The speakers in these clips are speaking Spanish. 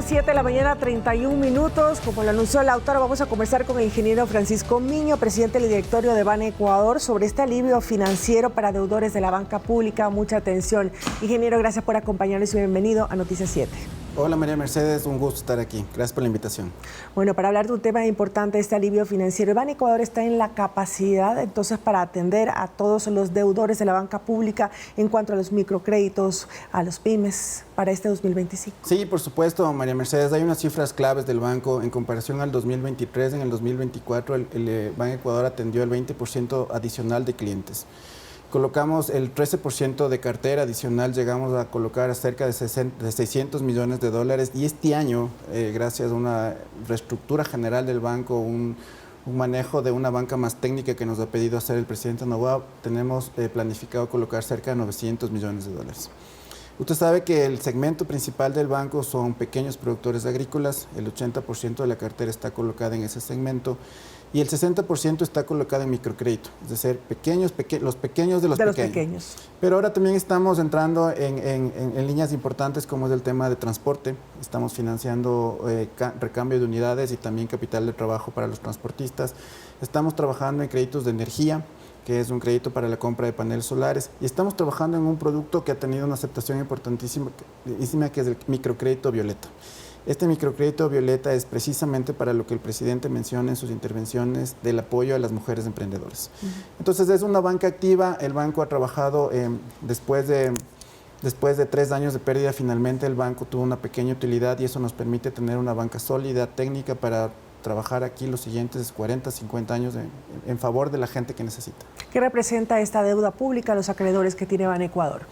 7 de la mañana, 31 minutos. Como lo anunció la autora, vamos a conversar con el ingeniero Francisco Miño, presidente del directorio de Banecuador, sobre este alivio financiero para deudores de la banca pública. Mucha atención. Ingeniero, gracias por acompañarnos y bienvenido a Noticias 7. Hola María Mercedes, un gusto estar aquí. Gracias por la invitación. Bueno, para hablar de un tema importante, este alivio financiero, Banecuador está en la capacidad entonces para atender a todos los deudores de la banca pública en cuanto a los microcréditos, a los pymes para este 2025. Sí, por supuesto, María Mercedes. Hay unas cifras claves del banco en comparación al 2023. En el 2024 el Banecuador atendió el 20% adicional de clientes. Colocamos el 13% de cartera adicional, llegamos a colocar cerca de 600 millones de dólares y este año, gracias a una reestructura general del banco, un manejo de una banca más técnica que nos ha pedido hacer el presidente Noboa, tenemos planificado colocar cerca de 900 millones de dólares. Usted sabe que el segmento principal del banco son pequeños productores agrícolas, el 80% de la cartera está colocada en ese segmento y el 60% está colocado en microcrédito, es decir, los pequeños de los pequeños. Pero ahora también estamos entrando en líneas importantes como es el tema de transporte, estamos financiando recambio de unidades y también capital de trabajo para los transportistas, estamos trabajando en créditos de energía, que es un crédito para la compra de paneles solares, y estamos trabajando en un producto que ha tenido una aceptación importantísima, que es el microcrédito Violeta. Este microcrédito Violeta es precisamente para lo que el presidente menciona en sus intervenciones del apoyo a las mujeres emprendedoras. Entonces es una banca activa, el banco ha trabajado después de 3 años de pérdida, finalmente el banco tuvo una pequeña utilidad y eso nos permite tener una banca sólida, técnica para trabajar aquí los siguientes 40, 50 años en favor de la gente que necesita. ¿Qué representa esta deuda pública a los acreedores que tiene Banecuador?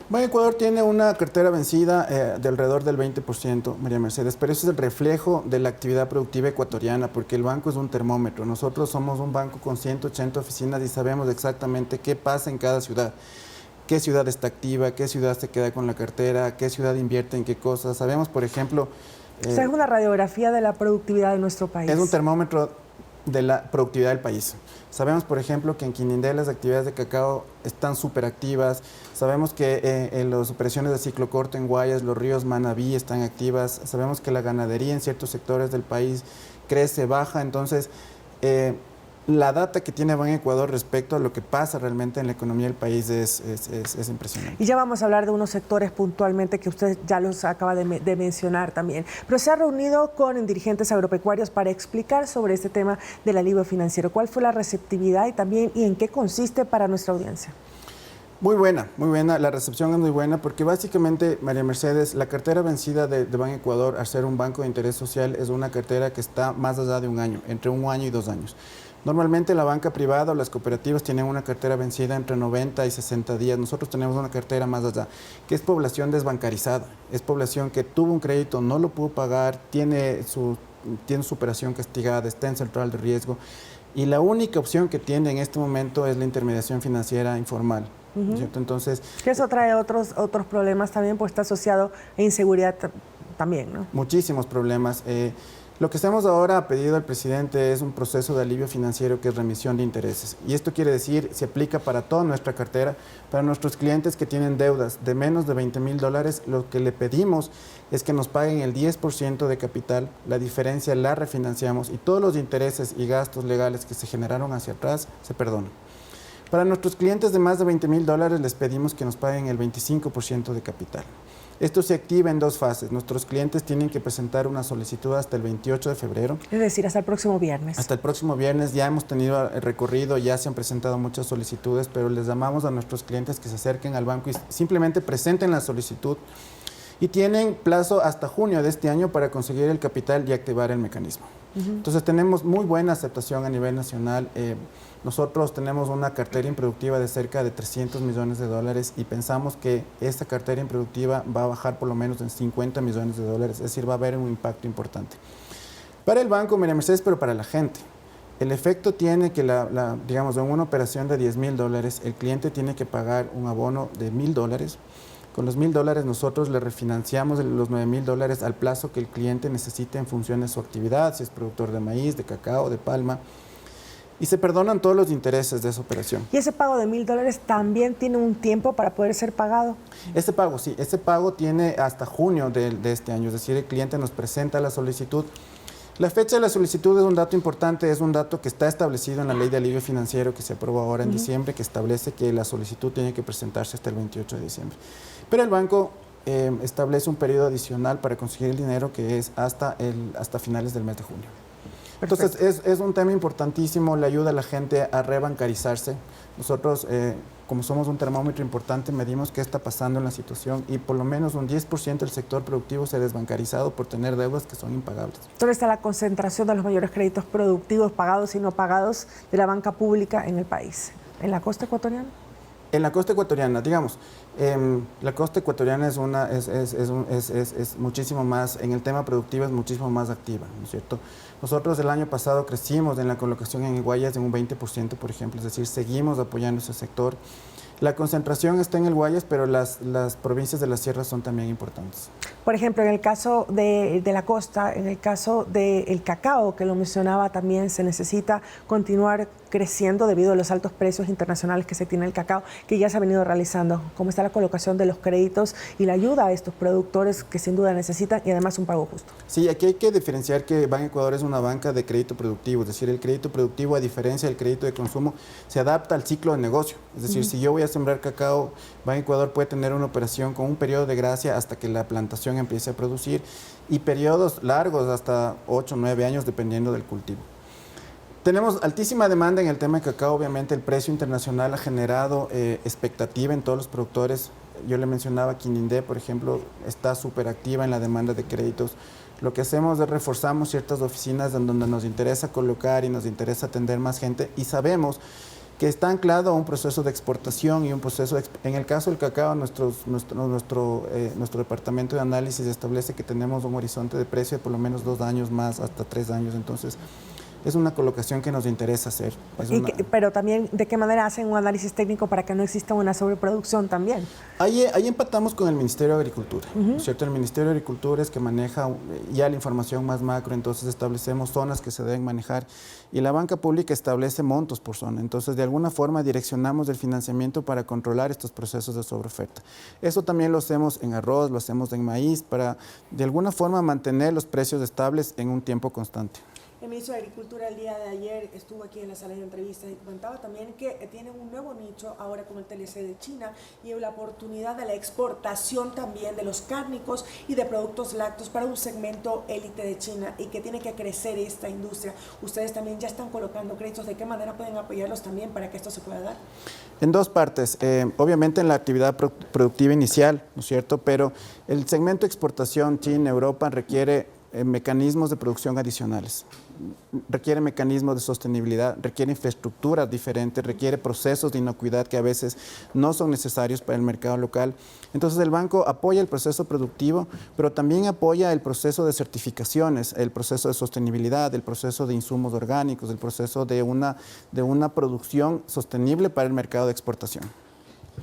Banecuador tiene una cartera vencida de alrededor del 20%, María Mercedes, pero eso es el reflejo de la actividad productiva ecuatoriana, porque el banco es un termómetro. Nosotros somos un banco con 180 oficinas y sabemos exactamente qué pasa en cada ciudad. Qué ciudad está activa, qué ciudad se queda con la cartera, qué ciudad invierte en qué cosas. Sabemos, por ejemplo... O sea, es una radiografía de la productividad de nuestro país. Es un termómetro de la productividad del país. Sabemos, por ejemplo, que en Quinindé las actividades de cacao están súper activas. Sabemos que en las operaciones de ciclo corto en Guayas, los ríos Manabí están activas. Sabemos que la ganadería en ciertos sectores del país crece, baja. Entonces, la data que tiene Banecuador respecto a lo que pasa realmente en la economía del país es impresionante. Y ya vamos a hablar de unos sectores puntualmente que usted ya los acaba de mencionar también. Pero se ha reunido con dirigentes agropecuarios para explicar sobre este tema del alivio financiero. ¿Cuál fue la receptividad y también en qué consiste para nuestra audiencia? Muy buena, la recepción es muy buena porque básicamente, María Mercedes, la cartera vencida de Banecuador al ser un banco de interés social es una cartera que está más allá de un año, entre 1 año y 2 años. Normalmente la banca privada o las cooperativas tienen una cartera vencida entre 90 y 60 días. Nosotros tenemos una cartera más allá, que es población desbancarizada. Es población que tuvo un crédito, no lo pudo pagar, tiene su operación castigada, está en central de riesgo. Y la única opción que tiene en este momento es la intermediación financiera informal. ¿Cierto? Entonces, que eso trae otros problemas también, pues está asociado a inseguridad también, ¿no? Muchísimos problemas. Lo que hacemos ahora a pedido del presidente es un proceso de alivio financiero que es remisión de intereses. Y esto quiere decir, se aplica para toda nuestra cartera, para nuestros clientes que tienen deudas de menos de $20,000, lo que le pedimos es que nos paguen el 10% de capital, la diferencia la refinanciamos y todos los intereses y gastos legales que se generaron hacia atrás se perdonan. Para nuestros clientes de más de $20,000 les pedimos que nos paguen el 25% de capital. Esto se activa en 2 fases. Nuestros clientes tienen que presentar una solicitud hasta el 28 de febrero. Es decir, hasta el próximo viernes. Hasta el próximo viernes. Ya hemos tenido el recorrido, ya se han presentado muchas solicitudes, pero les llamamos a nuestros clientes que se acerquen al banco y simplemente presenten la solicitud. Y tienen plazo hasta junio de este año para conseguir el capital y activar el mecanismo. Entonces tenemos muy buena aceptación a nivel nacional. Nosotros tenemos una cartera improductiva de cerca de $300 millones y pensamos que esta cartera improductiva va a bajar por lo menos en $50 millones, es decir, va a haber un impacto importante. Para el banco, María Mercedes, pero para la gente. El efecto tiene que, digamos, en una operación de $10,000, el cliente tiene que pagar un abono de $1,000. Con los $1,000 nosotros le refinanciamos los $9,000 al plazo que el cliente necesite en función de su actividad, si es productor de maíz, de cacao, de palma. y se perdonan todos los intereses de esa operación. ¿Y ese pago de $1,000 también tiene un tiempo para poder ser pagado? Este pago, sí, este pago tiene hasta junio de este año, es decir, el cliente nos presenta la solicitud. La fecha de la solicitud es un dato importante, es un dato que está establecido en la Ley de Alivio Financiero que se aprobó ahora en diciembre, que establece que la solicitud tiene que presentarse hasta el 28 de diciembre. Pero el banco establece un periodo adicional para conseguir el dinero que es hasta finales del mes de junio. Perfecto. Entonces es un tema importantísimo, le ayuda a la gente a rebancarizarse. Nosotros, como somos un termómetro importante, medimos qué está pasando en la situación y por lo menos un 10% del sector productivo se ha desbancarizado por tener deudas que son impagables. ¿Dónde está la concentración de los mayores créditos productivos pagados y no pagados de la banca pública en el país? ¿En la costa ecuatoriana? En la costa ecuatoriana, digamos, la costa ecuatoriana es muchísimo más, en el tema productivo es muchísimo más activa, ¿no es cierto? Nosotros el año pasado crecimos en la colocación en Guayas en un 20%, por ejemplo, es decir, seguimos apoyando ese sector. La concentración está en el Guayas, pero las provincias de la sierra son también importantes. Por ejemplo, en el caso de la costa, en el caso del cacao, que lo mencionaba, también se necesita continuar creciendo debido a los altos precios internacionales que se tiene el cacao, que ya se ha venido realizando. ¿Cómo está la colocación de los créditos y la ayuda a estos productores que sin duda necesitan y además un pago justo? Sí, aquí hay que diferenciar que Banco Ecuador es una banca de crédito productivo, es decir, el crédito productivo, a diferencia del crédito de consumo, se adapta al ciclo de negocio. Es decir, si yo voy a sembrar cacao, Banco Ecuador puede tener una operación con un periodo de gracia hasta que la plantación empiece a producir y periodos largos hasta 8 o 9 años dependiendo del cultivo. Tenemos altísima demanda en el tema de cacao, obviamente el precio internacional ha generado expectativa en todos los productores. Yo le mencionaba que Quinindé, por ejemplo, está súper activa en la demanda de créditos. Lo que hacemos es reforzamos ciertas oficinas en donde nos interesa colocar y nos interesa atender más gente y sabemos que está anclado a un proceso de exportación y un proceso, en el caso del cacao, nuestro departamento de análisis establece que tenemos un horizonte de precio de por lo menos 2 años más, hasta 3 años, entonces es una colocación que nos interesa hacer. Pero también, ¿de qué manera hacen un análisis técnico para que no exista una sobreproducción también? Ahí empatamos con el Ministerio de Agricultura, ¿cierto? El Ministerio de Agricultura es que maneja ya la información más macro, entonces establecemos zonas que se deben manejar y la banca pública establece montos por zona. Entonces, de alguna forma direccionamos el financiamiento para controlar estos procesos de sobreoferta. Eso también lo hacemos en arroz, lo hacemos en maíz, para de alguna forma mantener los precios estables en un tiempo constante. El ministro de Agricultura el día de ayer estuvo aquí en la sala de entrevistas y comentaba también que tienen un nuevo nicho ahora con el TLC de China y la oportunidad de la exportación también de los cárnicos y de productos lácteos para un segmento élite de China y que tiene que crecer esta industria. Ustedes también ya están colocando créditos. ¿De qué manera pueden apoyarlos también para que esto se pueda dar? En dos partes. Obviamente en la actividad productiva inicial, ¿no es cierto? Pero el segmento de exportación China-Europa requiere mecanismos de producción adicionales, requiere mecanismos de sostenibilidad, requiere infraestructuras diferentes, requiere procesos de inocuidad que a veces no son necesarios para el mercado local. Entonces el banco apoya el proceso productivo, pero también apoya el proceso de certificaciones, el proceso de sostenibilidad, el proceso de insumos orgánicos, el proceso de una producción sostenible para el mercado de exportación.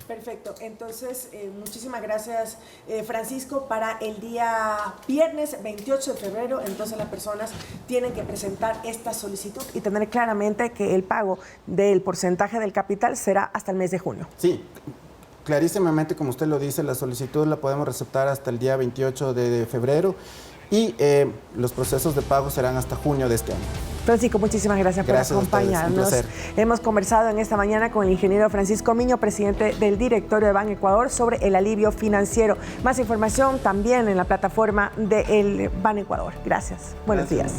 Perfecto, entonces muchísimas gracias Francisco. Para el día viernes 28 de febrero, entonces las personas tienen que presentar esta solicitud y tener claramente que el pago del porcentaje del capital será hasta el mes de junio. Sí, clarísimamente, como usted lo dice, la solicitud la podemos receptar hasta el día 28 de febrero y los procesos de pago serán hasta junio de este año. Francisco, muchísimas gracias por acompañarnos. Hemos conversado en esta mañana con el ingeniero Francisco Miño, presidente del directorio de Banco Ecuador, sobre el alivio financiero. Más información también en la plataforma del Banco Ecuador. Gracias. Buenos días.